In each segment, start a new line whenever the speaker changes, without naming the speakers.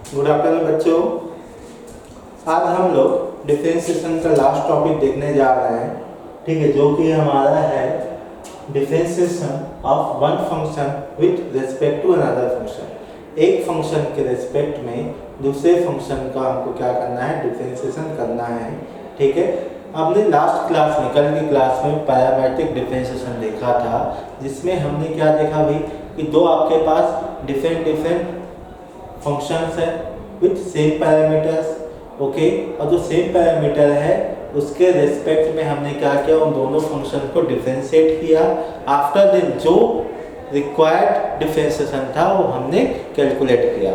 Good afternoon बच्चों। आज हम लोग डिफरेंशिएशन का लास्ट टॉपिक देखने जा रहे हैं, ठीक है, जो कि हमारा है differentiation of one function with respect to another function. एक फंक्शन के रिस्पेक्ट में दूसरे फंक्शन का हमको क्या करना है, डिफरेंशिएशन करना है, ठीक है। हमने लास्ट क्लास में, कल की क्लास में पैरामीट्रिक डिफरेंशिएशन देखा था, जिसमें हमने क्या देखा भाई कि दो आपके पास डिफरेंट फंक्शंस है विथ सेम पैरामीटर्स, ओके, और जो सेम पैरामीटर है उसके रिस्पेक्ट में हमने क्या किया, उन दोनों फंक्शन को डिफरेंशिएट किया। आफ्टर देन जो रिक्वायर्ड डिफरेंशिएशन था वो हमने कैलकुलेट किया।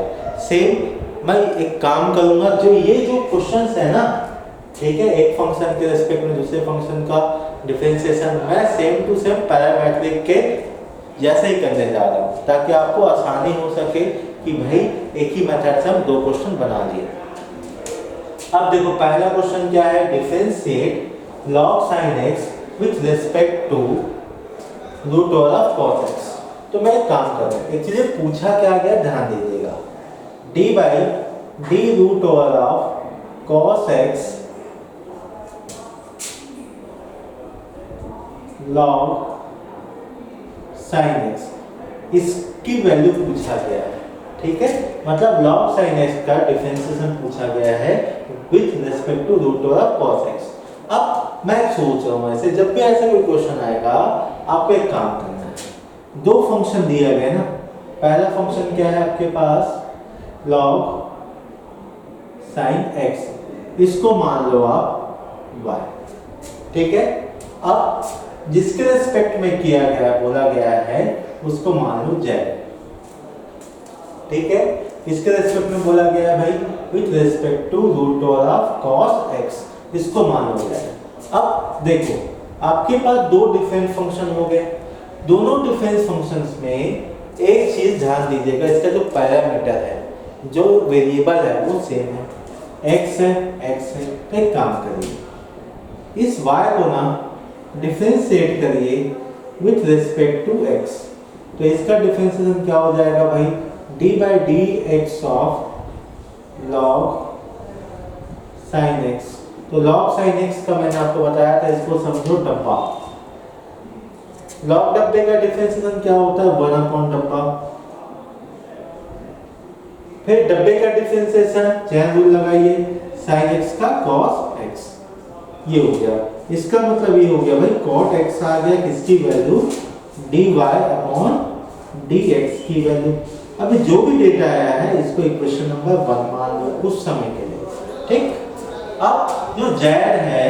सेम मैं एक काम करूंगा, जो ये जो क्वेश्चंस है ना, ठीक है, एक फंक्शन के रिस्पेक्ट में दूसरे फंक्शन का डिफरेंशिएशन मैं सेम टू सेम पैरामीट्रिक के जैसे ही करने जा रहा हूँ, ताकि आपको आसानी हो सके कि भाई एक ही मेथड से हम दो क्वेश्चन बना लिए। अब देखो पहला क्वेश्चन क्या है, differentiate log sin x with respect to root over of cos x। तो मैं एक काम कर रहा हूँ, एक्चुअली पूछा क्या गया ध्यान दीजिएगा, d by d root over of cos x log sin x, इसकी वैल्यू पूछा गया है, ठीक है। मतलब log sin x का डिफरेंशिएशन पूछा गया है with respect to root over cos x। अब मैं सोच रहा हूँ, ऐसे जब भी ऐसा कोई क्वेश्चन आएगा आपको एक काम करना है, दो फंक्शन दिया गया है ना, पहला फंक्शन क्या है आपके पास log sin x, इसको मान लो आप y, ठीक है। अब जिसके रिस्पेक्ट में किया गया बोला गया है उसको मान लो z, ठीक है। इसके रिस्पेक्ट में बोला गया है भाई with respect to root over of cos x, इसको मान लो z। अब देखो आपके पास दो डिफरेंट फंक्शन हो गए, दोनों डिफरेंट फंक्शंस में एक चीज ध्यान दीजिएगा, इसका जो पैरामीटर है, जो वेरिएबल है वो सेम है, x है x है। तो एक काम करिए, इस y को ना डिफरेंशिएट करिए विथ रिस्पेक्ट टू x। तो इसका डिफरेंशिएशन क्या हो जाएगा भाई, d by d x of log sin x। तो log sin x का मैंने आपको बताया था, इसको समझो डब्बा। log डब्बे का डिफरेंशिएशन क्या होता है, 1 अपॉन डब्बा। फिर डब्बे का डिफरेंशिएशन चेन रूल लगाइए, sin x का cos x, ये हो गया। इसका मतलब ये हो गया भाई cot x आ गया, किसकी वैल्यू, dy अपॉन dx की वैल्यू। अभी जो भी डेटा आया है इसको इक्वेशन नंबर 1 मान लो उस समय के लिए, ठीक। अब जो z है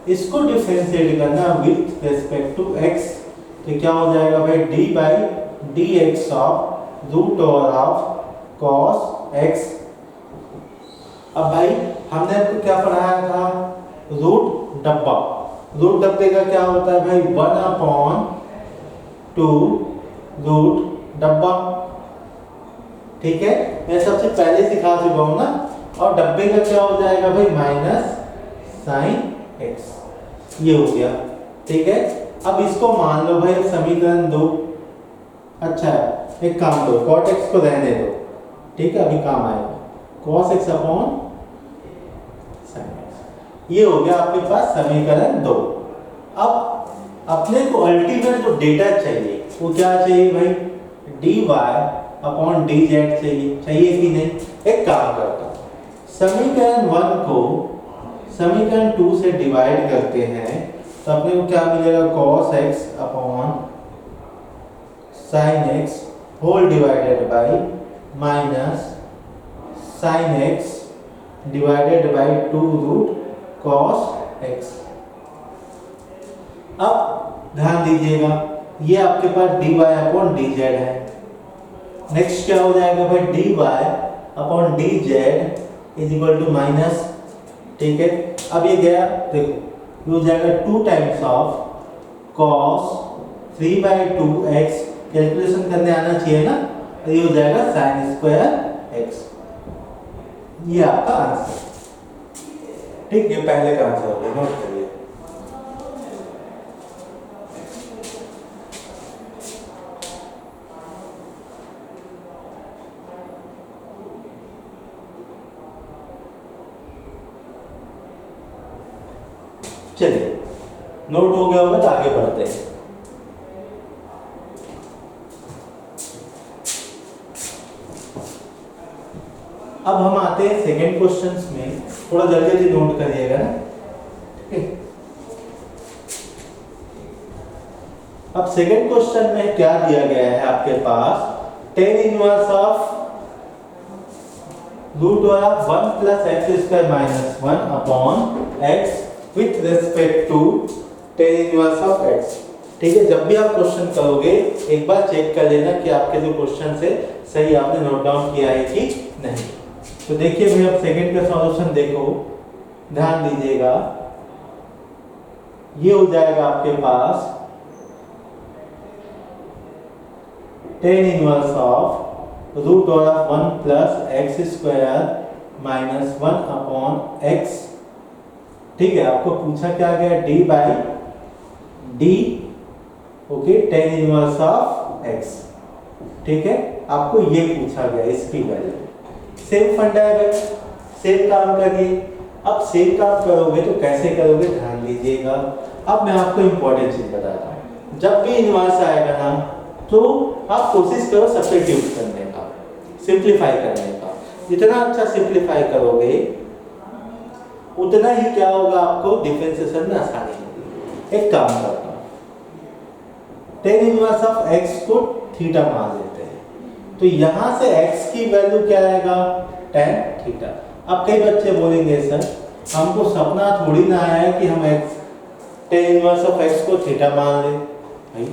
इसको डिफरेंशिएट करना विथ रिस्पेक्ट टू x, तो क्या हो जाएगा भाई d by d x of root over of cos x। अब भाई हमने आपको क्या पढ़ाया था, रूट डब्बा, रूट डब्बे का क्या होता है भाई 1 अपॉन 2 रूट डब्बा, ठीक है। मैं सबसे पहले सिखा चुका हूं ना। और डब्बे का क्या हो जाएगा भाई माइनस साइन x, ये हो गया, ठीक है। अब इसको मान लो भाई समीकरण 2। अच्छा है, एक काम करो, cot x को रहने दो, ठीक है, अभी काम आएगा, cos x upon sin x, ये हो गया आपके पास समीकरण 2। अब अपने को अल्टीमेट जो डेटा चाहिए वो क्या चाहिए भाई, dy अपॉन dz चाहिए कि नहीं। एक काम करता हूँ, समीकरण 1 को समीकरण 2 से डिवाइड करते हैं, तो अपने को क्या मिलेगा, cos x upon sin x whole divided by minus sin x divided by 2 root cos x। अब ध्यान दीजिएगा ये आपके पास dy अपॉन dz है। नेक्स्ट क्या हो जाएगा भाई, dy upon dz is equal to minus, ठीक है। अब ये गया, देखो ये हो जाएगा 2 times of cos 3 by 2x, calculation करने आना चाहिए ना, तो ये हो जाएगा sin स्क्वायर x, ये आपका आंसर, ठीक। ये पहले का आंसर हो गया, नोट करिए। चलिए नोट हो गया होगा तो आगे बढ़ते हैं। अब हम आते हैं सेकेंड क्वेश्चंस में, थोड़ा जल्दी जल्दी नोट करिएगा ना, ठीक है। अब सेकेंड क्वेश्चन में क्या दिया गया है आपके पास, tan inverse of root of 1 plus x square minus 1 upon x with respect to tan inverse of x। ठीक है, जब भी आप क्वेश्चन करोगे एक बार चेक कर लेना कि आपके जो क्वेश्चन है सही आपने नोट डाउन किया है कि नहीं। तो देखिए भाई, अब सेकंड का सॉल्यूशन देखो, ध्यान दीजिएगा। ये हो जाएगा आपके पास tan inverse of root of 1 plus x square minus 1 upon x. ठीक है, आपको पूछा क्या गया, d by d, okay, tan inverse of x। ठीक है, आपको ये पूछा गया, इसकी वैल्यू। सेम फंडा है भाई, सेम काम करिए। अब सेम काम करोगे तो कैसे करोगे, ध्यान दीजिएगा। अब मैं आपको इंपॉर्टेंट चीज बताता हूँ, जब भी इनवर्स आएगा ना तो आप कोशिश करो सब्स्टिट्यूट करने का, सिंप्लीफाई करने का। जितना अच्छा सिंप्लीफाई करोगे उतना ही क्या होगा, आपको डिफरेंशिएशन में आसानी होगी। एक काम करता हूँ, tan इनवर्स ऑफ x को थीटा मान लेते हैं, तो यहाँ से x की वैल्यू क्या आएगा, tan थीटा। अब कई बच्चे बोलेंगे सर हमको सपना थोड़ी ना आया है कि हम tan इनवर्स ऑफ x को थीटा मान लें भाई,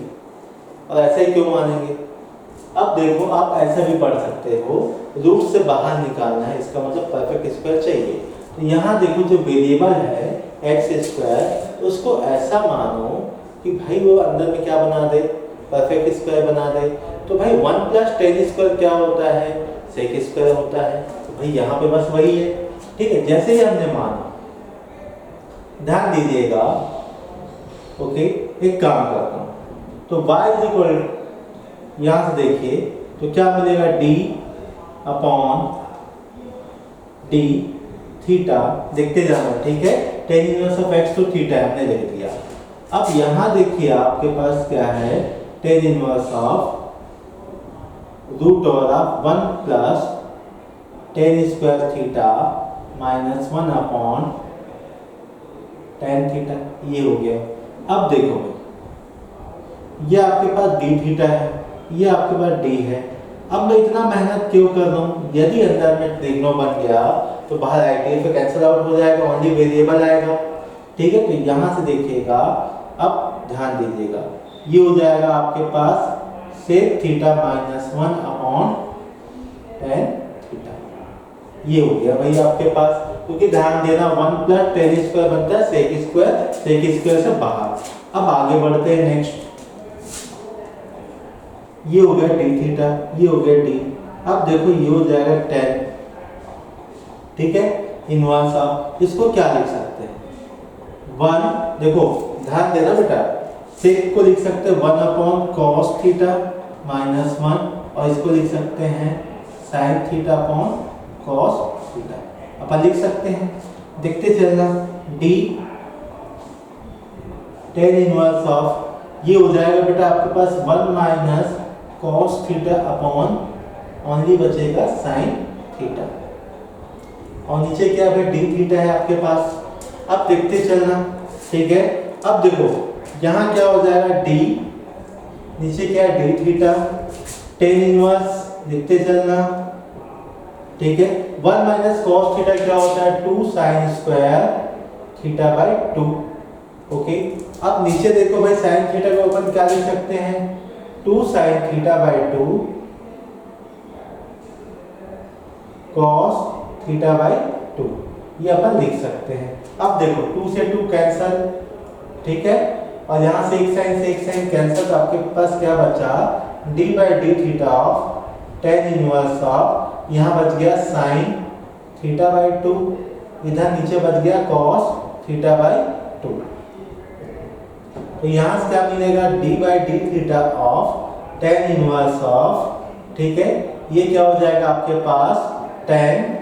और ऐसे ही क्यों मानेंगे। अब देखो, आप ऐसा भी पढ़ सकते हो, रूट से बाहर निकालना है, इसका मतलब परफेक्ट स्क्वायर चाहिए। तो यहाँ देखो, जो वेरिएबल है एक्स स्क्वायर, उसको ऐसा मानो कि भाई वो अंदर में क्या बना दे, परफेक्ट स्क्वायर बना दे। तो भाई 1 प्लस tan स्क्वायर क्या होता है, सेक स्क्वायर होता है। तो भाई यहाँ पे बस वही है। ठीक है, जैसे ही हमने माना, ध्यान दीजिएगा। ओके, एक काम करता हूँ, तो y इज इक्वल, यहाँ से देखिए तो क्या मिलेगा, d अपॉन d थीटा, देखते जाना। ठीक है, tan इनवर्स ऑफ x तो थीटा हमने लिख दिया। अब यहाँ देखिए आपके पास क्या है, tan inverse of root of 1 plus tan square theta minus 1 upon tan theta, ये हो गया। अब देखो, ये आपके पास d थीटा है, ये आपके पास d है। अब मैं इतना मेहनत क्यों कर रहा हूँ, यदि अंदर में ट्रिग्नो बन गया तो बाहर आईटीएफ पे कैंसिल आउट हो जाएगा, ओनली वेरिएबल आएगा। ठीक है, तो यहाँ से देखिएगा, अब ध्यान दीजिएगा, ये हो जाएगा आपके पास sec theta minus 1 upon tan theta, ये हो गया भाई आपके पास। क्योंकि ध्यान देना, 1 प्लस tan स्क्वायर बनता है सेक स्क्वायर से बाहर। अब आगे बढ़ते हैं, नेक्स्ट ये हो गया d थीटा, ये हो गया d। अब देखो ये हो जाएगा tan, ठीक है, इनवर्स ऑफ, इसको क्या लिख सकते हैं, 1, देखो ध्यान देना बेटा, सेक को लिख सकते हैं 1 अपॉन कॉस थीटा माइनस 1, और इसको लिख सकते हैं sine theta upon cos theta, अपन लिख सकते हैं। देखते चलना, d tan इनवर्स ऑफ, ये हो जाएगा बेटा आपके पास 1 minus cos theta upon, only बचेगा साइन थीटा, और नीचे क्या है, डी थीटा है आपके पास। अब देखते चलना, ठीक है। अब देखो यहाँ क्या हो जाएगा, डी, नीचे क्या है, डी थीटा, tan इनवर्स, देखते चलना, ठीक है। 1 माइनस कॉस थीटा क्या होता है, 2 sine square theta by 2। Okay, अब नीचे देखो भाई, साइन थीटा को अपन क्या लिख सकते हैं, 2 sine theta by 2 cos theta by 2, ये अपन लिख सकते हैं। अब देखो 2 से 2 कैंसल, ठीक है, और यहाँ से एक साइन कैंसल, तो आपके पास क्या बचा, d by D theta of tan inverse of, यहाँ बच गया साइन थीटा बाई 2, इधर नीचे बच गया कॉस थीटा बाई 2। तो यहाँ से क्या मिलेगा, d by D theta of tan inverse of, ठीक है, ये क्या हो जाएगा आपके पास tan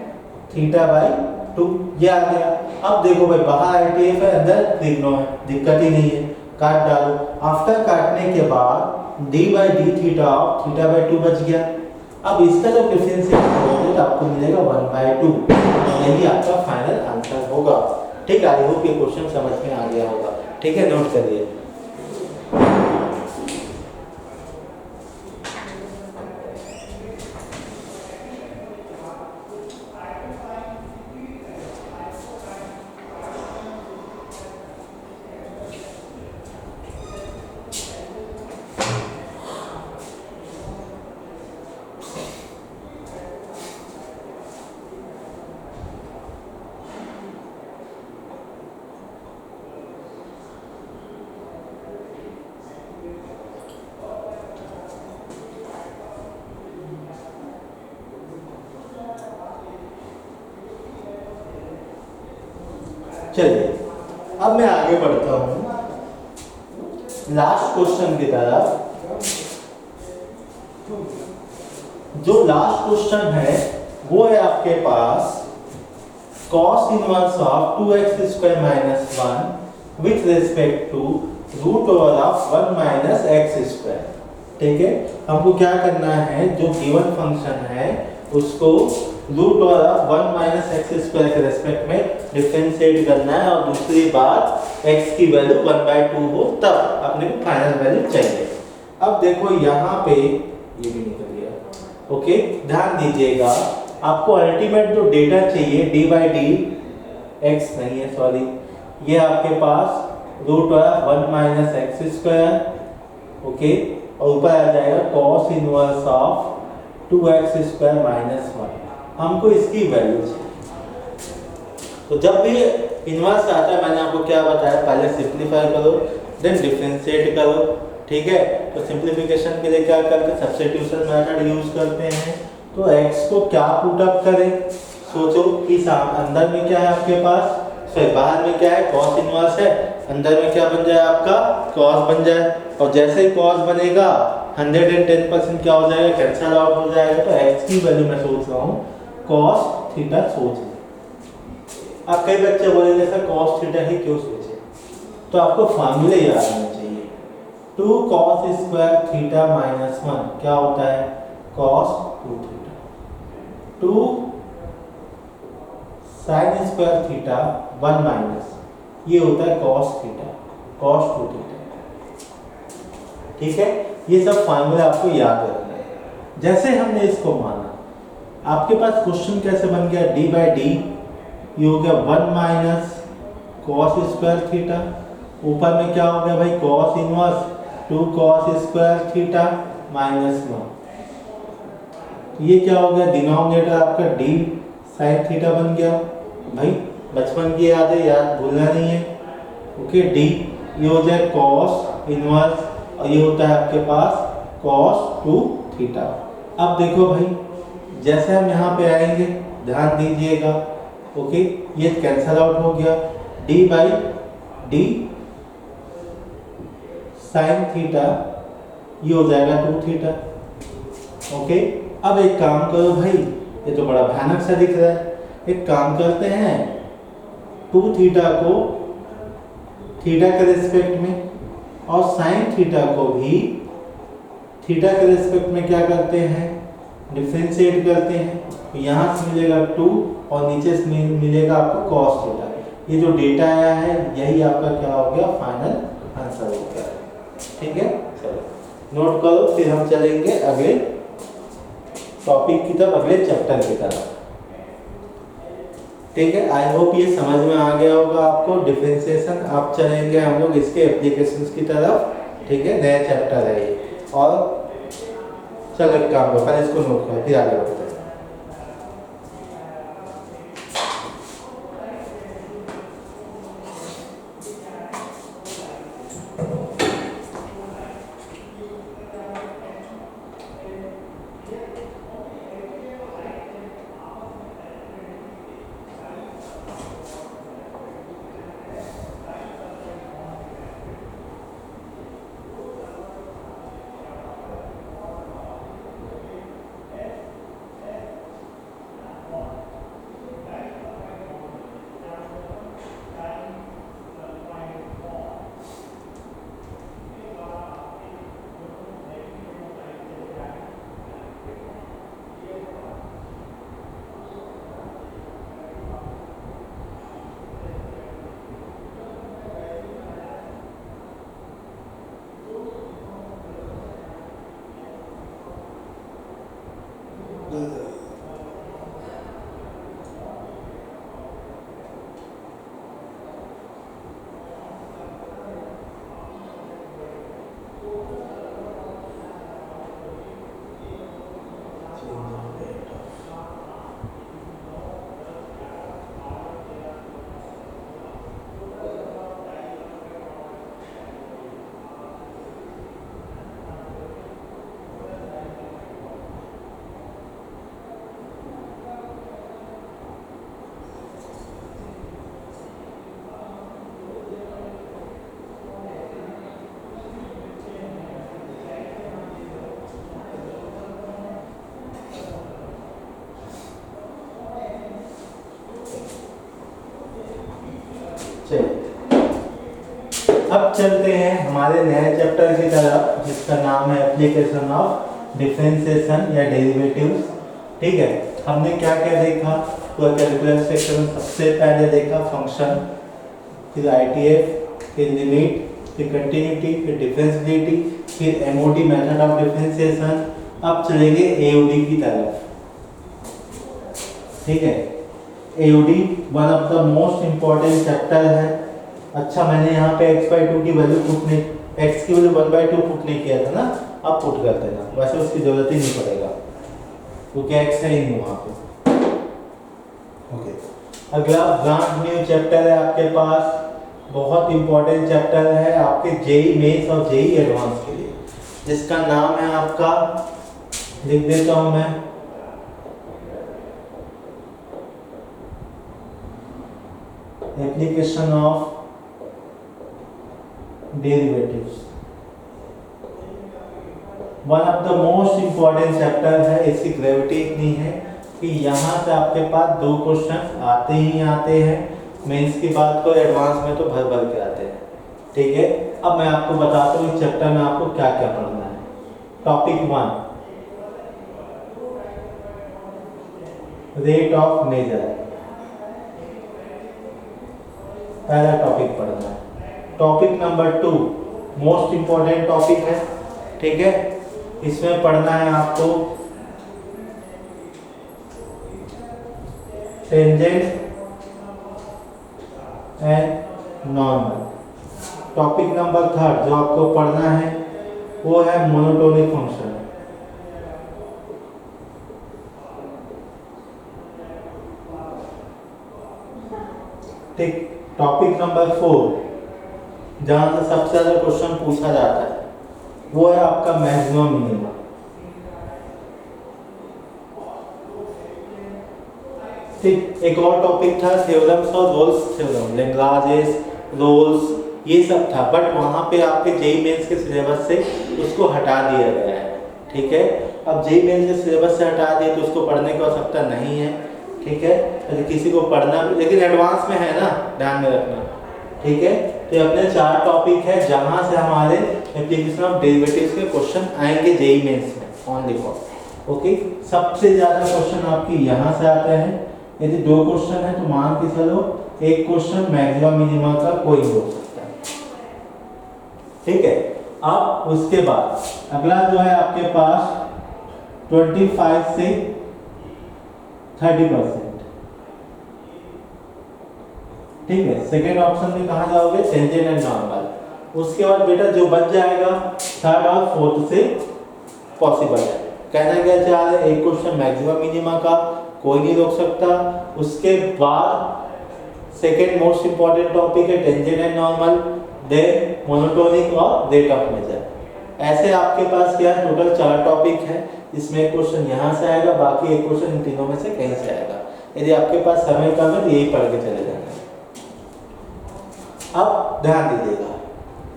थीटा बाई 2 ये आ गया। अब देखो भाई बाहर ITF है, अंदर ट्रिग्नो है, दिक्कत ही नहीं है, काट डालो। आफ्टर काटने के बाद d by d theta of theta by 2 बच गया। अब इसका जब डिफरेंशिएट करोगे तो आपको मिलेगा 1/2। यही आपका फाइनल आंसर होगा। ठीक है, आई होप ये क्वेश्चन समझ में आ गया होगा। ठीक है, नोट करिए। चलिए अब मैं आगे बढ़ता हूँ लास्ट क्वेश्चन की तरफ। जो लास्ट क्वेश्चन है वो है आपके पास cos inverse of 2x square minus 1 with respect to root over of 1 minus x square. ठीक है, हमको क्या करना है, जो गिवन फंक्शन है उसको root over of 1 minus x square के रेस्पेक्ट में डिफरेंशिएट करना है, और दूसरी बात x की वैल्यू 1/2 हो तब अपने को फाइनल वैल्यू चाहिए। अब देखो यहाँ पे ये भी निकल गया। ओके, ध्यान दीजिएगा, आपको अल्टीमेट जो डेटा चाहिए d by d x नहीं है, सॉरी, ये आपके पास root over 1 minus x square, okay, और ऊपर आ जाएगा cos inverse of 2x square minus 1। हमको इसकी वैल्यू चाहिए। तो जब भी इनवर्स आता है, मैंने आपको क्या बताया, पहले सिंपलीफाई करो देन डिफरेंशिएट करो। ठीक है, तो सिंपलीफिकेशन के लिए क्या करते, सब्स्टिट्यूशन मेथड यूज करते हैं। तो x को क्या पुट अप करें, सोचो कि अंदर में क्या है आपके पास, सॉरी बाहर में क्या है, cos इनवर्स है, अंदर में क्या बन जाए आपका cos बन जाए, और जैसे ही cos बनेगा 110% क्या हो जाएगा, कैंसिल आउट हो जाएगा। तो x की वैल्यू मैं सोच रहा हूँ cos थीटा सोच लें। अब कई बच्चे बोलेंगे सर cos थीटा ही क्यों सोचे, तो आपको फार्मूले याद होने चाहिए। 2 cos स्क्वायर थीटा माइनस 1 क्या होता है, cos 2 theta. 2 sin square theta 1 minus, ये होता है cos थीटा, cos 2 थीटा। ठीक है, ये सब फार्मूला आपको याद रखना है। जैसे हमने इसको माना, आपके पास क्वेश्चन कैसे बन गया, d by d ये हो गया 1 माइनस cos स्क्वायर थीटा, ऊपर में क्या हो गया भाई cos inverse 2 cos square theta minus 1। ये क्या हो गया, डिनोमिनेटर आपका d sin थीटा बन गया। भाई बचपन की याद है, याद भूलना नहीं है। ओके, d ये हो जाए cos इनवर्स, और ये होता है आपके पास cos 2 थीटा। अब देखो भाई, जैसे हम यहाँ पे आएंगे, ध्यान दीजिएगा, ओके, ये कैंसल आउट हो गया, d by d sin theta ये हो जाएगा 2 थीटा। ओके, अब एक काम करो भाई, ये तो बड़ा भयानक सा दिख रहा है, एक काम करते हैं, 2 थीटा को थीटा के रिस्पेक्ट में और sin थीटा को भी थीटा के रिस्पेक्ट में क्या करते हैं, डिफरेंशिएट करते हैं। तो यहाँ से मिलेगा 2 और नीचे से मिलेगा आपको cos थीटा। ये जो डेटा आया है यही आपका क्या हो गया, फाइनल आंसर हो गया। ठीक है, चलो नोट करो, फिर हम चलेंगे अगले टॉपिक की तरफ, अगले चैप्टर की तरफ। ठीक है, आई होप ये समझ में आ गया होगा आपको डिफरेंशिएशन। अब चलेंगे हम लोग इसके एप्लीकेशंस की तरफ। ठीक है, नया चैप्टर है ये, और चलो एक काम करो, पहले इसको नोट करो फिर आगे बढ़ते हैं। अब चलते हैं हमारे नए चैप्टर की तरफ जिसका नाम है एप्लीकेशन ऑफ डिफरेंशिएशन या डेरिवेटिव्स। ठीक है, हमने क्या क्या देखा पूरा कैलकुलस सेक्शन में। सबसे पहले देखा फंक्शन, फिर आईटीएफ, फिर लिमिट, फिर कंटिन्यूटी, फिर डिफरेंशिएबिलिटी, फिर एमओडी मेथड ऑफ डिफरेंशिएशन। अब चलेंगे एओडी की तरफ। ठीक है, AOD one of the most important chapter है। अच्छा, मैंने यहाँ पे x/2 की वैल्यू पुट नहीं, x की वैल्यू 1/2 पुट नहीं किया था ना, अब पुट कर देना, वैसे उसकी जरूरत ही नहीं पड़ेगा क्योंकि x है ही नहीं वहाँ पे। ओके, अगला ब्रांड न्यू चैप्टर है आपके पास, बहुत इंपॉर्टेंट चैप्टर है आपके जेई मेंस और जेई एडवांस के लिए, जिसका नाम है आपका, लिख देता हूँ मैं, application of derivatives. One of the most important chapter है। इसकी ग्रेविटी इतनी है कि यहाँ से आपके पास 2 क्वेश्चन आते ही आते हैं। मेंस की बात को एडवांस में तो भर भर के आते हैं। ठीक है, अब मैं आपको बताता हूँ इस चैप्टर में आपको क्या क्या पढ़ना है। टॉपिक 1, रेट ऑफ मेजर, पहला टॉपिक पढ़ना है। Topic number 2 most important topic है। ठीक है, इसमें पढ़ना है आपको tangent and normal. Topic number 3 जो आपको पढ़ना है वो है मोनोटोनिक फंक्शन। ठीक, टॉपिक नंबर 4 जहां से सबसे ज्यादा क्वेश्चन पूछा जाता है वो है आपका मैक्सिमम मिनिमम। ठीक, एक और टॉपिक था थ्योरम्स और रोल्स थ्योरम, लैग्रांजेस, रोल्स, ये सब था, बट वहां पे आपके जेईई मेंस के सिलेबस से उसको हटा दिया गया है। ठीक है, अब जेईई मेंस के सिलेबस से हटा दिए तो उसको पढ़ने की आवश्यकता नहीं है। ठीक है, यदि किसी को पढ़ना भी, लेकिन एडवांस में है ना, ध्यान में रखना। ठीक है, तो अपने 4 टॉपिक है जहां से हमारे एप्लीकेशन ऑफ डेरिवेटिव्स के क्वेश्चन आएंगे जेईई मेंस में ऑन द स्पॉट। ओके, सबसे ज्यादा क्वेश्चन आपकी यहां से आते हैं। यदि 2 क्वेश्चन है तो मान के चलो एक क्वेश्चन मैक्सिमम मिनिमम का कोई हो सकता है। ठीक है, अब उसके बाद अगला जो है आपके पास 25 से 30%। ठीक है, सेकेंड ऑप्शन में कहा जाओगे टेंजेंट एंड नॉर्मल। उसके बाद बेटा जो बच जाएगा 3rd और 4th से पॉसिबल है। कहना क्या चाह रहे, एक क्वेश्चन मैक्सिमम मिनिमा का कोई नहीं रोक सकता। उसके बाद सेकेंड मोस्ट इंपॉर्टेंट टॉपिक है tangent and normal, then monotonic और रेट ऑफ मेजर। ऐसे आपके पास क्या है, टोटल 4 टॉपिक है, जिसमें एक क्वेश्चन यहाँ से आएगा, बाकी एक क्वेश्चन इन तीनों में से कहीं से आएगा। यदि आपके पास समय कम है तो यही पढ़ के चले जाना। अब ध्यान दीजिएगा,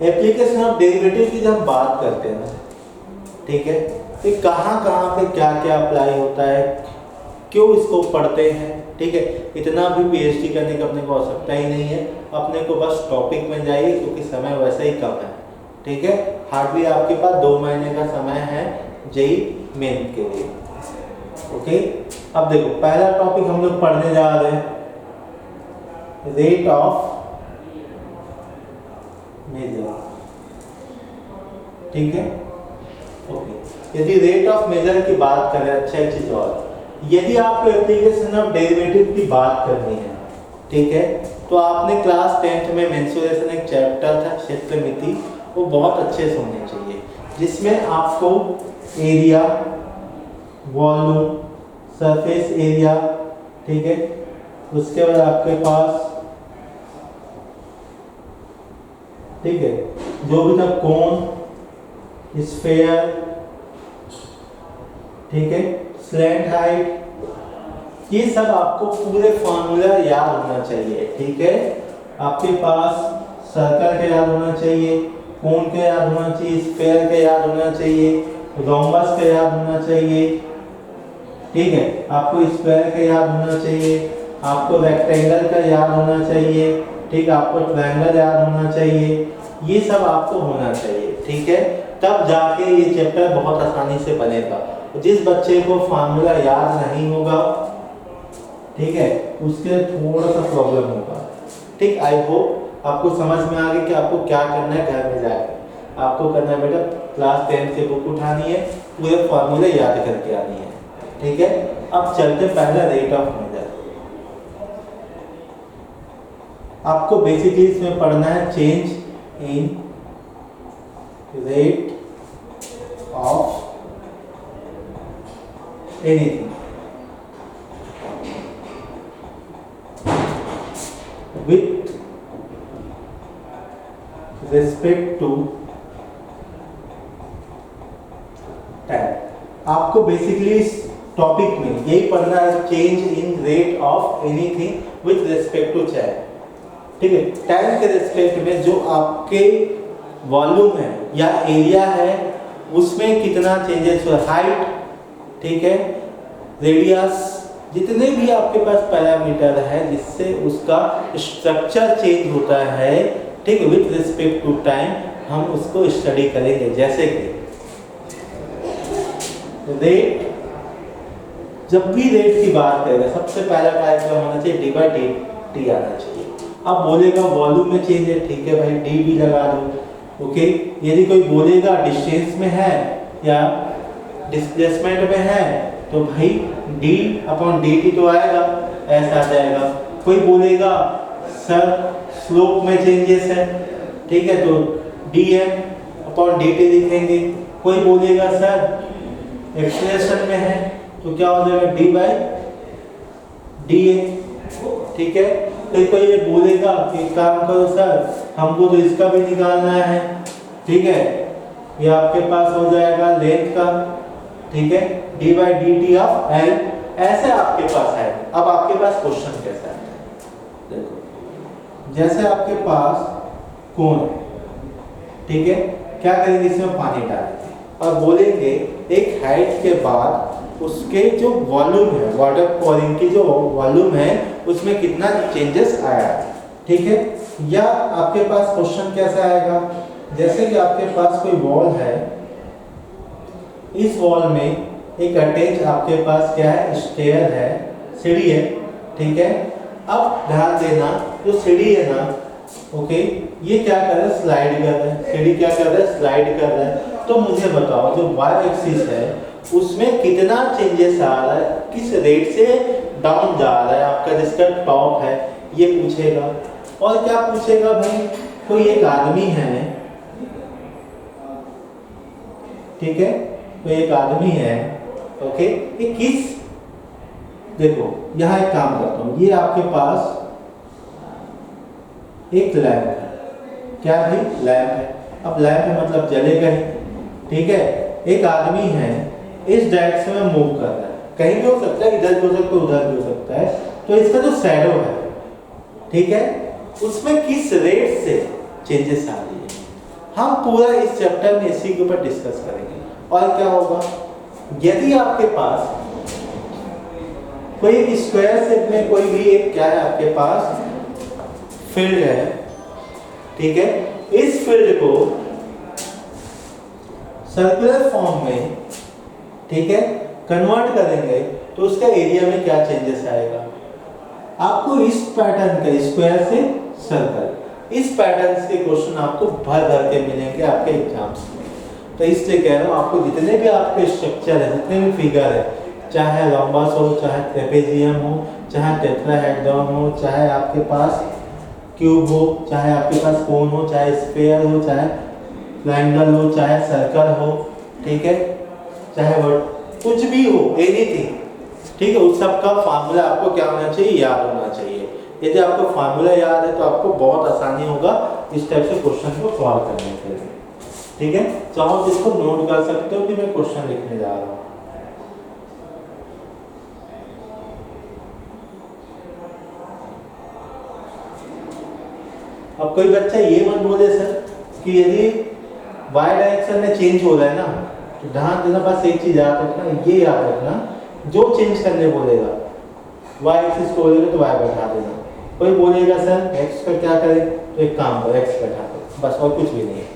एप्लीकेशन ऑफ डेरिवेटिव की जब हम बात करते हैं, ठीक है, कि कहाँ कहाँ पे क्या क्या अप्लाई होता है, क्यों इसको पढ़ते हैं। ठीक है, इतना भी पीएचडी करने की अपने को आवश्यकता ही नहीं है, अपने को बस टॉपिक में जाइए क्योंकि समय वैसे ही कम है। ठीक है, हार्डली आपके पास 2 महीने का समय है जेईई मेन के लिए। ओके, अब देखो पहला टॉपिक हम लोग पढ़ने जा रहे हैं, रेट ऑफ मेजर। ठीक है, ओके, यदि रेट ऑफ मेजर की बात करें, अच्छा एक चीज और, यदि आपको एप्लीकेशन ऑफ डेरिवेटिव की बात करनी है, ठीक है, तो आपने क्लास 10th में मेंसुरेशन एक चैप्टर था क्षेत्रमिति, वो बहुत अच्छे से होने चाहिए, जिसमें आपको एरिया, वॉल्यूम, सरफेस एरिया, ठीक है, उसके बाद आपके पास, ठीक है, जो भी था कोन, स्फीयर, ठीक है, स्लैंट हाइट, ये सब आपको पूरे फॉर्मूला याद होना चाहिए, ठीक है। आपके पास सर्कल का याद होना चाहिए, कोन का याद होना चाहिए, स्फीयर का याद होना चाहिए, रोम्बस का याद होना चाहिए, ठीक है, आपको स्क्वायर का याद होना चाहिए, आपको रेक्टेंगल का याद होना चाहिए, ठीक है, आपको ट्रायंगल याद होना चाहिए, ये सब आपको होना चाहिए, ठीक है, तब जाके ये चैप्टर बहुत आसानी से बनेगा। जिस बच्चे को फार्मूला याद नहीं होगा, ठीक है, उसके थोड़ा सा प्रॉब्लम होगा, ठीक। आई होप आपको समझ में आ गया कि आपको क्या करना है। घर में जाकर आपको करना है बेटा, क्लास 10 से बुक उठानी है, पूरे फार्मूले याद करके आनी है, ठीक है। अब चलते पहला रेट ऑफ मेजर। आपको बेसिकली इसमें पढ़ना है change in rate of anything with respect to time। आपको बेसिकली इस टॉपिक में यही पढ़ना है, change in rate of anything with respect to time, ठीक है। टाइम के रिस्पेक्ट में जो आपके वॉल्यूम है या एरिया है उसमें कितना चेंजेस हुआ, हाइट, ठीक है, रेडियस, जितने भी आपके पास पैरामीटर है जिससे उसका स्ट्रक्चर चेंज होता है, ठीक है, विथ रिस्पेक्ट टू टाइम, हम उसको स्टडी करेंगे। जैसे कि रेट, जब भी रेट की बात करेंगे सबसे पहला डायग्राम होना चाहिए डी बाई डी आना चाहिए। अब बोलेगा वॉल्यूम में चेंज है, ठीक है भाई, डी भी लगा दो, ओके। यदि कोई बोलेगा डिस्टेंस में है या डिस्प्लेसमेंट में है तो भाई d अपॉन dt तो आएगा, ऐसा आ जाएगा। कोई बोलेगा सर स्लोप में चेंजेस है, ठीक है, तो dm अपॉन dt लिखेंगे। कोई बोलेगा सर एक्सेलरेशन में है तो क्या हो जाएगा d बाई dA, ठीक है। फिर कोई ये बोलेगा कि काम करो सर हमको तो इसका भी निकालना है, ठीक है, ये आपके पास हो जाएगा लेंथ का, ठीक है, D by d t of L, ऐसे आपके पास है। अब आपके पास क्वेश्चन कैसा है, देखो, जैसे आपके पास कोन, ठीक है, क्या करेंगे, इसमें पानी डालेंगे और बोलेंगे एक हाइट के बाद उसके जो वॉल्यूम है, वाटर पोरिंग की जो वॉल्यूम है उसमें कितना चेंजेस आया, ठीक है। या आपके पास क्वेश्चन कैसा आएगा, जैसे कि आपके पास कोई वॉल है, इस वॉल में एक अटैच आपके पास क्या है, स्टेयर है, सीढ़ी है, ठीक है। अब ध्यान देना जो सीढ़ी है ना, ओके, ये क्या कर रहा है, स्लाइड कर रहा है, सीढ़ी क्या कर रहा है, स्लाइड कर रहा है। तो मुझे बताओ जो वाई एक्सिस है उसमें कितना चेंजेस आ रहा है, किस रेट से डाउन जा रहा है आपका जिसका टॉप है, ये पूछेगा। और क्या पूछेगा भाई, कोई एक आदमी है, ठीक है, तो एक आदमी है, ओके, ये किस, देखो यहाँ एक काम करता हूँ, ये आपके पास एक लैंप है, क्या भाई, लैंप है। अब लैंप है मतलब जलेगा ही, ठीक है। एक आदमी है इस डायरेक्शन में मूव कर रहा है, कहीं भी हो सकता है, इधर भी हो सकता है, उधर भी हो सकता है। तो इसका जो शैडो है, ठीक है, उसमें किस रेट से चेंजेस आ रही है, हम पूरा इस चैप्टर में इसी के ऊपर डिस्कस करेंगे। और क्या होगा, यदि आपके पास कोई स्क्वायर शेप में कोई भी एक क्या है आपके पास फील्ड है, ठीक है, इस फील्ड को सर्कुलर फॉर्म में, ठीक है, कन्वर्ट करेंगे तो उसका एरिया में क्या चेंजेस आएगा। आपको इस पैटर्न का स्क्वायर से सर्कल, इस पैटर्न के क्वेश्चन आपको भर भर के मिलेंगे आपके एग्जाम्स में। तो इसलिए कह रहा हूँ आपको जितने भी आपके स्ट्रक्चर है, जितने भी फिगर है, चाहे लंबस हो, चाहे ट्रेपेजियम हो, चाहे टेट्राहेड्रॉन हो, चाहे आपके पास क्यूब हो, चाहे आपके पास कोन हो, चाहे स्फीयर हो, चाहे ट्रायंगल हो, चाहे सर्कल हो, ठीक है, चाहे कुछ भी हो, एनीथिंग, ठीक है, उस सब का फार्मूला आपको क्या होना चाहिए, याद होना चाहिए। यदि आपको फार्मूला याद है तो आपको बहुत आसानी होगा इस टाइप से क्वेश्चन को सॉल्व करने के लिए, ठीक है। चाहो तो इसको नोट कर सकते हो कि मैं क्वेश्चन लिखने जा रहा हूँ। अब कोई बच्चा ये मत बोले सर कि यदि y डायरेक्शन में चेंज हो रहा है ना, तो ध्यान देना, बस एक चीज याद रखना, ये याद रखना, जो चेंज करने बोलेगा y एक्सिस को बोलेगा तो y बैठा देना। कोई बोलेगा सर x का क्या करें, तो एक काम करो x बैठा दो, बस, और कुछ भी नहीं है।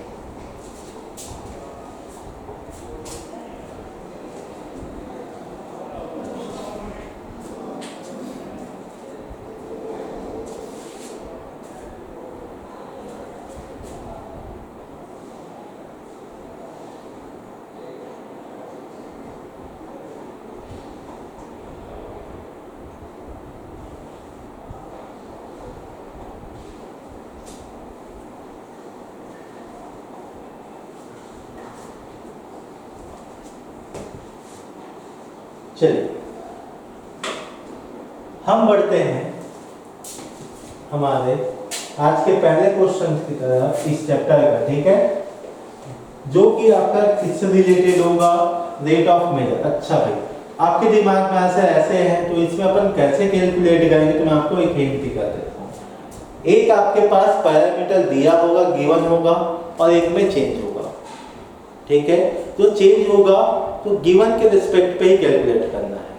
चलिए हम बढ़ते हैं हमारे आज के पहले क्वेश्चन की तरफ इस चैप्टर का, ठीक है, जो कि आपका किससे रिलेटेड होगा, रेट ऑफ मेजर। अच्छा भाई, आपके दिमाग में ऐसे है तो इसमें अपन कैसे कैलकुलेट करेंगे, तो मैं आपको एक हिंट भी कर देता हूँ। एक आपके पास पैरामीटर दिया होगा, गिवन होगा, और एक में चेंज होगा, ठीक है। जो चेंज होगा तो गिवन के रिस्पेक्ट पे ही कैलकुलेट करना है,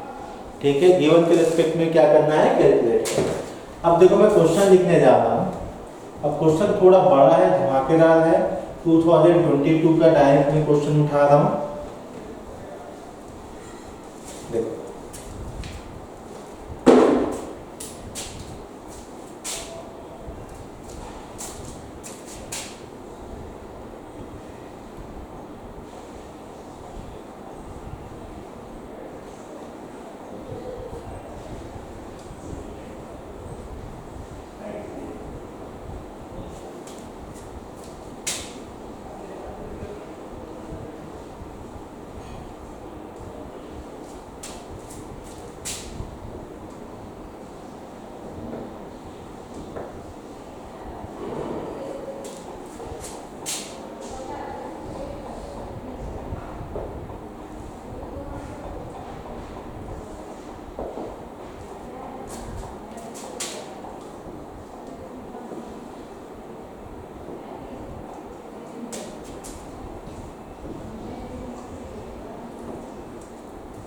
ठीक है, गिवन के रिस्पेक्ट में क्या करना है, कैलकुलेट करना है। अब देखो मैं क्वेश्चन लिखने जा रहा हूँ। अब क्वेश्चन थोड़ा बड़ा है, धमाकेदार है, 2022 का डायरेक्ट में क्वेश्चन उठा रहा हूँ। देखो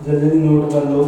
जल्दी नोट कर लो।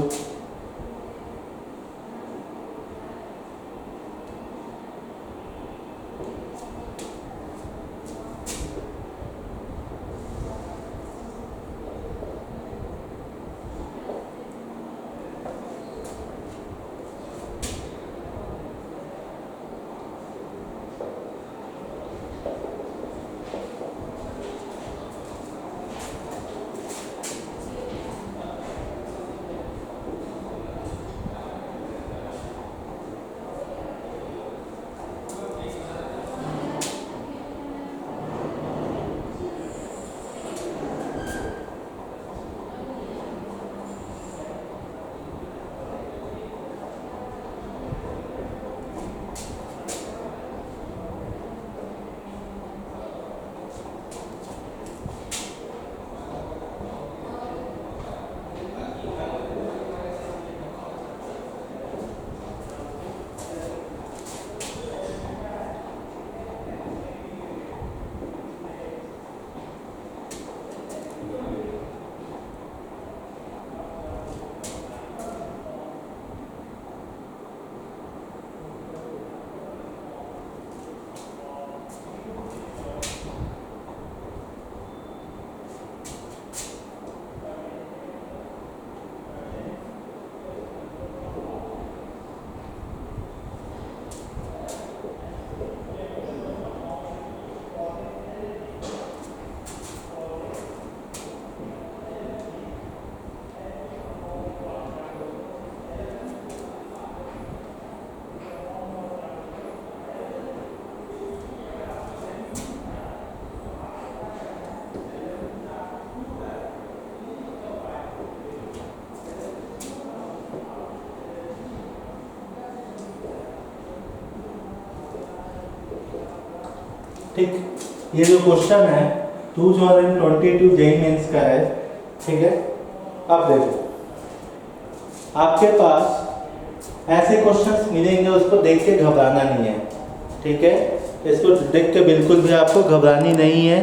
ठीक, ये जो क्वेश्चन है 2022 जेईई मेंस का है। ठीक है, अब देखो आपके पास ऐसे क्वेश्चंस मिलेंगे, उसको देख के घबराना नहीं है। ठीक है, इसको देख के बिल्कुल भी आपको घबरानी नहीं है।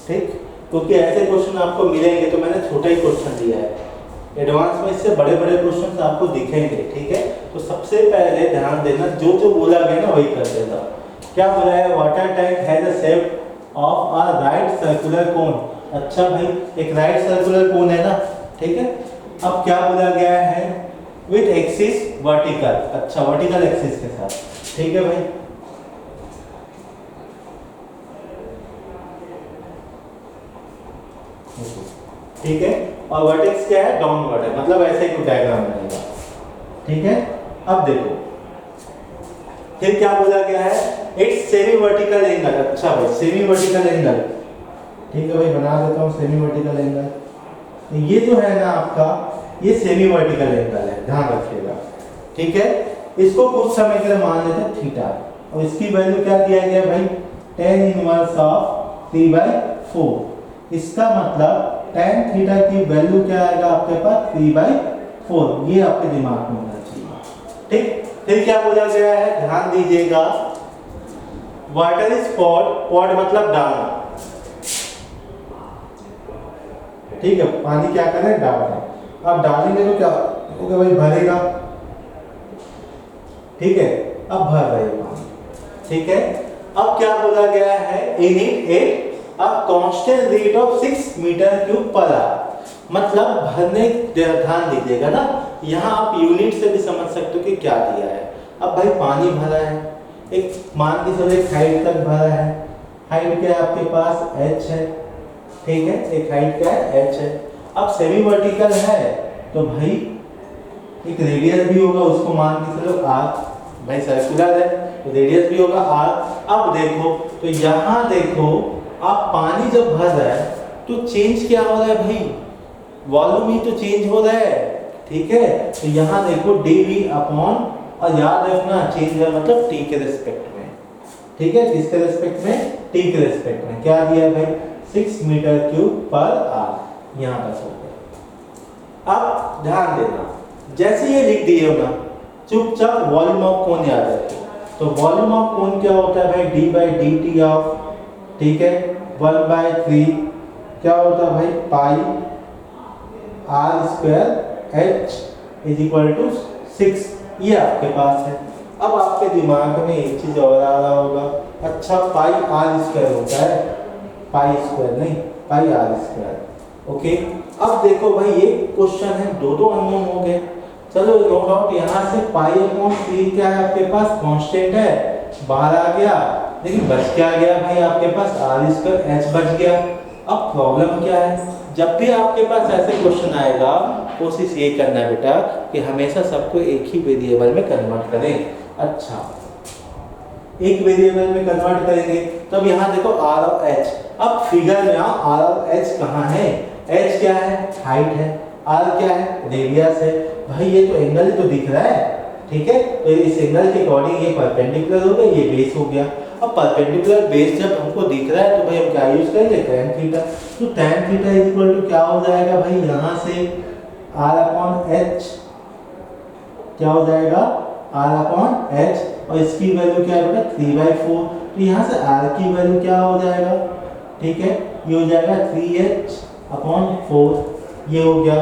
ठीक, क्योंकि ऐसे क्वेश्चन आपको मिलेंगे, तो मैंने छोटा ही क्वेश्चन दिया है, एडवांस में इससे बड़े बड़े क्वेश्चन आपको दिखेंगे। ठीक है, तो सबसे पहले ध्यान देना, जो जो बोला गया ना वही कर देना। क्या बोला है, water tank has a shape of a right circular cone. अच्छा भाई, एक राइट सर्कुलर कोन है ना। ठीक है, अब क्या बोला गया है, विथ एक्सिस वर्टिकल। अच्छा, वर्टिकल एक्सिस के साथ। ठीक है भाई, ठीक है, और वर्टेक्स क्या है, डाउनवर्ड है, मतलब ऐसे ही कुछ डायग्राम बनेगा। ठीक है, अब देखो फिर क्या बोला गया है, इट्स सेमी वर्टिकल एंगल। अच्छा भाई, सेमी वर्टिकल एंगल, ठीक है भाई, बना देता हूँ सेमी वर्टिकल एंगल। ये जो है ना आपका, ये सेमी वर्टिकल एंगल है, ध्यान रखिएगा। ठीक है, इसको कुछ समय के लिए मान लेते हैं थीटा, और इसकी वैल्यू क्या दिया गया भाई, tan इनवर्स ऑफ 3/4। इसका मतलब tan थीटा की वैल्यू क्या आएगा आपके पास, 3/4। ये आपके दिमाग में होना चाहिए। ठीक, फिर क्या बोला गया है, ध्यान दीजिएगा, वाटर स्पॉट, पॉट मतलब डालना। ठीक है, पानी क्या करें, डालना। अब डालेंगे तो क्या होगा भाई, भरेगा। ठीक है, अब भर रहे पानी। ठीक है, अब क्या बोला गया है, in it a constant rate of 6 metre cube per hour. मतलब भरने, ध्यान दीजिएगा ना, यहाँ आप यूनिट से भी समझ सकते हो कि क्या दिया है। अब भाई पानी भरा है, एक मान के चलो एक हाइट तक भरा है। हाइट क्या है आपके पास, h है। ठीक है, एक हाइट क्या है, h है। अब सेमी वर्टिकल है तो भाई एक रेडियस भी होगा, उसको मान के चलो r। भाई सर्कुलर है तो रेडियस भी होगा r। अब देखो तो यहाँ देखो, आप पानी जब भर रहा है तो चेंज क्या हो रहा है भाई, वॉल्यूम ही तो चेंज हो रहा है। ठीक है, तो यहाँ देखो dv अपॉन, और याद रखना चेंज है मतलब t के रिस्पेक्ट में। ठीक है, किसके रिस्पेक्ट में, t के रिस्पेक्ट में। क्या दिया भाई, 6 मीटर क्यूब पर आवर, यहाँ तक हो गया। अब ध्यान देना, जैसे ये लिख दिए ना, चुपचाप वॉल्यूम ऑफ कोन याद रखिए। तो वॉल्यूम ऑफ कोन क्या होता है भाई, d/dt ऑफ, ठीक है, 1/3 क्या होता है भाई, पाई r² h = 6। ये आपके पास है। अब आपके दिमाग में एक चीज और आ रहा होगा, अच्छा पाई r² होता है, पाई स्क्वायर नहीं, पाई r²। ओके, अब देखो भाई ये क्वेश्चन है, दो अननोन हो गए। चलो नो डाउट, यहाँ से π/3 क्या है आपके पास, कांस्टेंट है, बाहर आ गया, लेकिन बच क्या गया भाई आपके पास, r² h बच गया। अब प्रॉब्लम क्या है, जब भी आपके पास ऐसे क्वेश्चन आएगा, कोशिश ये करना है बेटा कि हमेशा सबको एक ही वेरिएबल में कन्वर्ट करें। अच्छा, एक वेरिएबल में कन्वर्ट करेंगे, तब यहाँ देखो r और h। अब फिगर में r और h कहाँ है, h क्या है, हाइट है, r क्या है, रेडियस है। भाई ये तो एंगल ही तो दिख रहा है। ठीक है, तो इस एंगल के अकॉर्डिंग ये परपेंडिकुलर हो गया, ये बेस हो गया। अब परपेंडिकुलर बेस जब हमको दिख रहा है तो भाई हम क्या यूज करेंगे, tan थीटा। तो tan थीटा = क्या हो जाएगा भाई, यहाँ से r/h क्या हो जाएगा, r/h, और इसकी वैल्यू क्या है बेटा, 3/4। तो यहाँ से r की वैल्यू क्या हो जाएगा, ठीक है, ये हो जाएगा 3h/4। ये हो गया।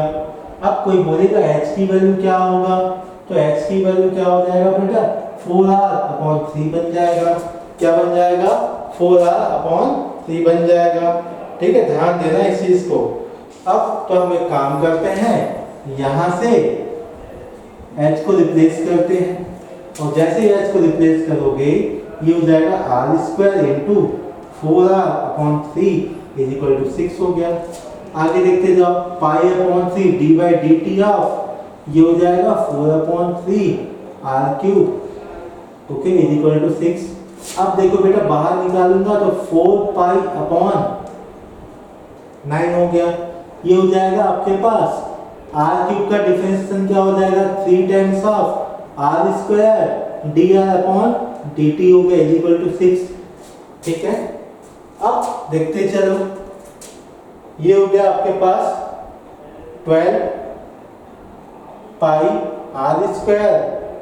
अब कोई बोलेगा h की वैल्यू क्या होगा, तो h की वैल्यू क्या हो जाएगा बेटा, 4r/3 बन जाएगा। क्या बन जाएगा, 4r/3 बन जाएगा। ठीक है, ध्यान देना इस चीज को। अब तो हम एक काम करते हैं, यहाँ से h को रिप्लेस करते हैं, और जैसे ही h को रिप्लेस करोगे ये हो जाएगा r² × 4r/3 = 6 हो गया। आगे देखते जाओ, π/3 d/dt ऑफ, ये हो जाएगा 4/3 r³ ओके = 6। अब देखो बेटा बाहर निकालूंगा तो 4π/9 हो गया। ये हो जाएगा आपके पास r³ का डिफरेंशिएशन क्या हो जाएगा, 3 टाइम्स ऑफ r² dr/dt हो गया = 6। ठीक है, अब देखते चलो, ये हो गया आपके पास 12 pi r square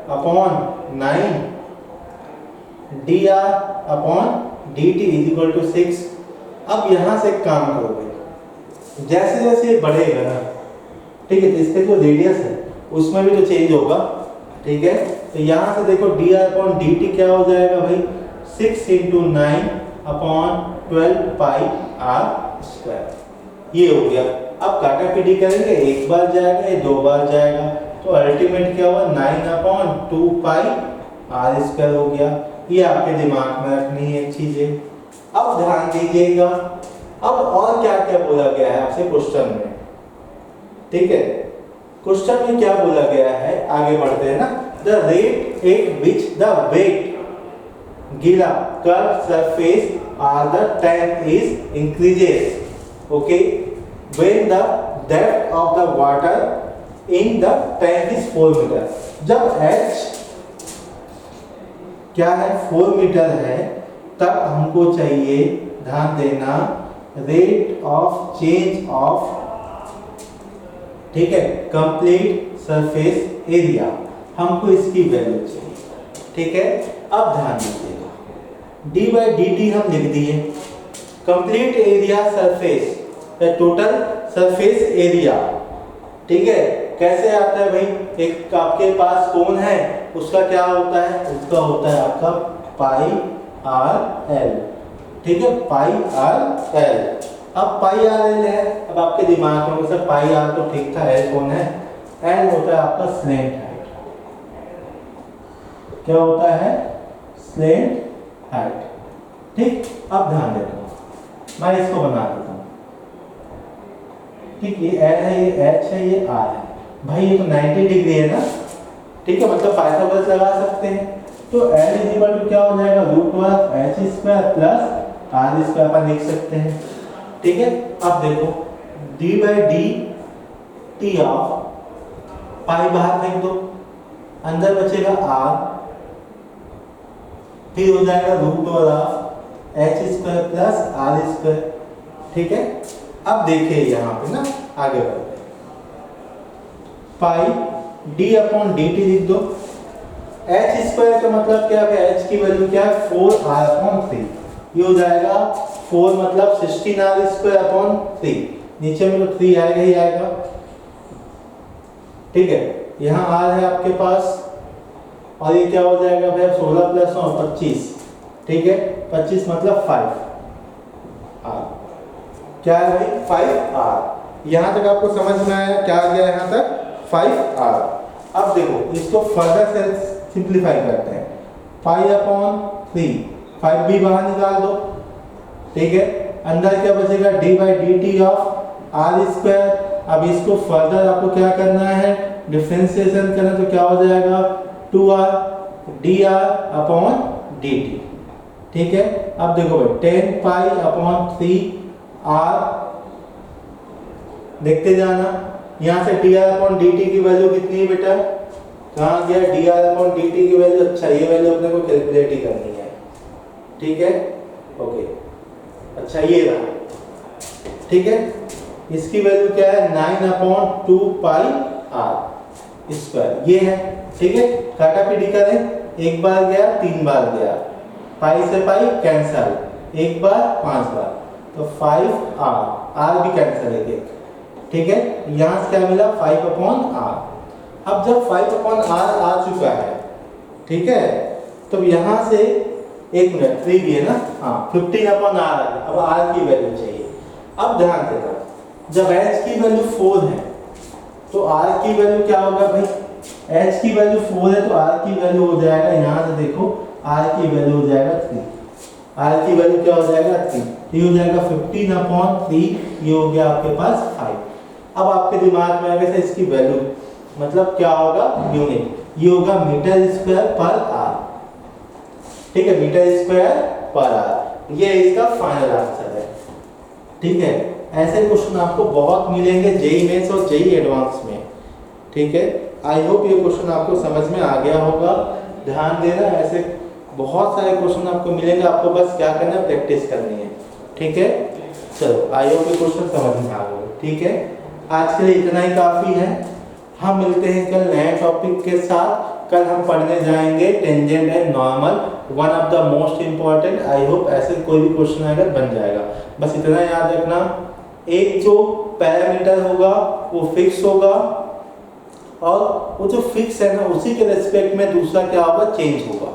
upon 9 d r upon d t is equal to 6। अब यहां से एक काम करोगे, जैसे जैसे ये बढ़ेगा ना, ठीक है, तो इसका जो रेडियस है उसमें भी तो चेंज होगा, ठीक है। तो यहाँ से देखो d r upon d t क्या हो जाएगा भाई, 6 इंटू 9 अपॉन 12 पाई आर स्क्वायर, ये हो गया। अब काटा पीटी करेंगे, एक बार जाएगा या दो बार जाएगा, तो अल्टीमेट क्या हुआ 9 अपॉन 2 पाई आर स्क्वायर हो गया। ये आपके दिमाग में रखनी है चीजें। अब ध्यान दीजिएगा, अब और क्या क्या बोला गया है आपसे क्वेश्चन में, ठीक है। क्वेश्चन में क्या बोला गया है, आगे बढ़ते हैं ना, the rate at which the wet गीला curve surface are the tank is increases, okay, when the depth of the water in the tank is 4 metre. जब h क्या है 4 मीटर है, तब हमको चाहिए, ध्यान देना, रेट ऑफ चेंज ऑफ, ठीक है, कंप्लीट सरफेस एरिया, हमको इसकी वैल्यू चाहिए, ठीक है। अब ध्यान दीजिएगा, डी बाई डी टी हम लिख दिए, complete area surface, total surface area, ठीक है। कैसे आता है भाई, एक आपके पास कोन है, उसका क्या होता है, उसका होता है आपका पाई आर एल, ठीक है, पाई आर एल। अब पाई आर एल है, अब आपके दिमाग में सर पाई आर तो ठीक था, एल कौन है, एल होता है आपका स्लेंट हाइट, क्या होता है, स्लेंट हाइट, ठीक। अब ध्यान देना, मैं इसको बना देता हूँ, ठीक, ये एल है, ये एच है, ये आर है, भाई ये तो 90 डिग्री है ना, ठीक है, मतलब पाइथागोरस लगा सकते हैं। तो L इज इक्वल टू क्या हो जाएगा, root of h square plus r square अपन लिख सकते हैं, ठीक है। अब देखो d by d t of pi बाहर फेंक दो, अंदर बचेगा r, फिर हो जाएगा root of h square plus r square, ठीक है। अब देखिए यहाँ पे ना, आगे बढ़ते हैं, पाई d अपॉन डी टी लिख दो, एच स्क्वायर का मतलब क्या है, एच की वैल्यू क्या है 4r अपॉन 3, ये हो जाएगा 4 मतलब 16r स्क्वायर अपॉन 3, नीचे में तो 3 आएगा ही आएगा, ठीक है। यहाँ r है आपके पास, और ये क्या हो जाएगा भाई 16 प्लस 9 25, ठीक है, 25 मतलब 5r, क्या है भाई 5r। यहाँ तक आपको समझ में आया, क्या आ गया यहाँ तक 5r। अब देखो इसको फर्दर से सिंप्लीफाई करते हैं, पाई अपॉन 3, 5 भी बाहर निकाल दो, ठीक है, अंदर क्या बचेगा d by d t of r square. अब इसको फर्दर आपको क्या करना है, डिफरेंशिएशन करना, तो क्या हो जाएगा 2r dr अपॉन dt, ठीक है। अब देखो भाई 10 पाई अपॉन 3r, देखते जाना, यहाँ से dr अपॉन dt की वैल्यू कितनी है बेटा, कहाँ गया dr अपॉन dt की वैल्यू, अच्छा ये वैल्यू अपने को कैलकुलेट ही करनी है, ठीक है, ओके, अच्छा ये रहा, ठीक है। इसकी वैल्यू क्या है 9 अपॉन 2 पाई आर स्क्वायर, ये है, ठीक है। काटा पीटी करें, एक बार गया 3 बार गया, पाई से पाई कैंसल, एक बार 5 बार, तो 5r, r भी कैंसल है, ठीक है। यहाँ से क्या मिला 5 अपॉन r। अब जब 5 अपॉन r आ चुका है, ठीक है, तो यहाँ से एक मिनट 3 भी है ना, हाँ 15 अपॉन r आ गया। अब r की वैल्यू चाहिए। अब ध्यान देना, जब h की वैल्यू 4 है तो r की वैल्यू क्या होगा भाई, h की वैल्यू 4 है तो r की वैल्यू हो जाएगा, यहाँ से देखो r की वैल्यू हो जाएगा 3, r की वैल्यू क्या हो जाएगा 3, ये हो जाएगा 15 अपॉन 3, ये हो गया आपके पास 5। अब आपके दिमाग में आएगा इसकी वैल्यू मतलब क्या होगा, यूनिट, ये होगा मीटर स्क्वायर पर आर, ठीक है, मीटर स्क्वायर पर आर, ये इसका फाइनल आंसर है, ठीक है। ऐसे क्वेश्चन आपको बहुत मिलेंगे जेईई मेंस और जेईई एडवांस में, ठीक है। आई होप ये क्वेश्चन आपको समझ में आ गया होगा। ध्यान देना, ऐसे बहुत सारे क्वेश्चन आपको मिलेंगे, आपको बस क्या करना है, प्रैक्टिस करनी है। ठीक है, चलो आई होप ये क्वेश्चन समझ में आ गए। ठीक है, आज के लिए इतना ही काफ़ी है। हम मिलते हैं कल नए टॉपिक के साथ। कल हम पढ़ने जाएंगे tangent and normal, one of the most important. I hope ऐसे कोई भी क्वेश्चन आएगा बन जाएगा। बस इतना याद रखना, एक जो पैरामीटर होगा वो फिक्स होगा, और वो जो फिक्स है ना उसी के रेस्पेक्ट में दूसरा क्या होगा, चेंज होगा।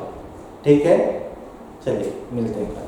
ठीक है, चलिए मिलते हैं कल।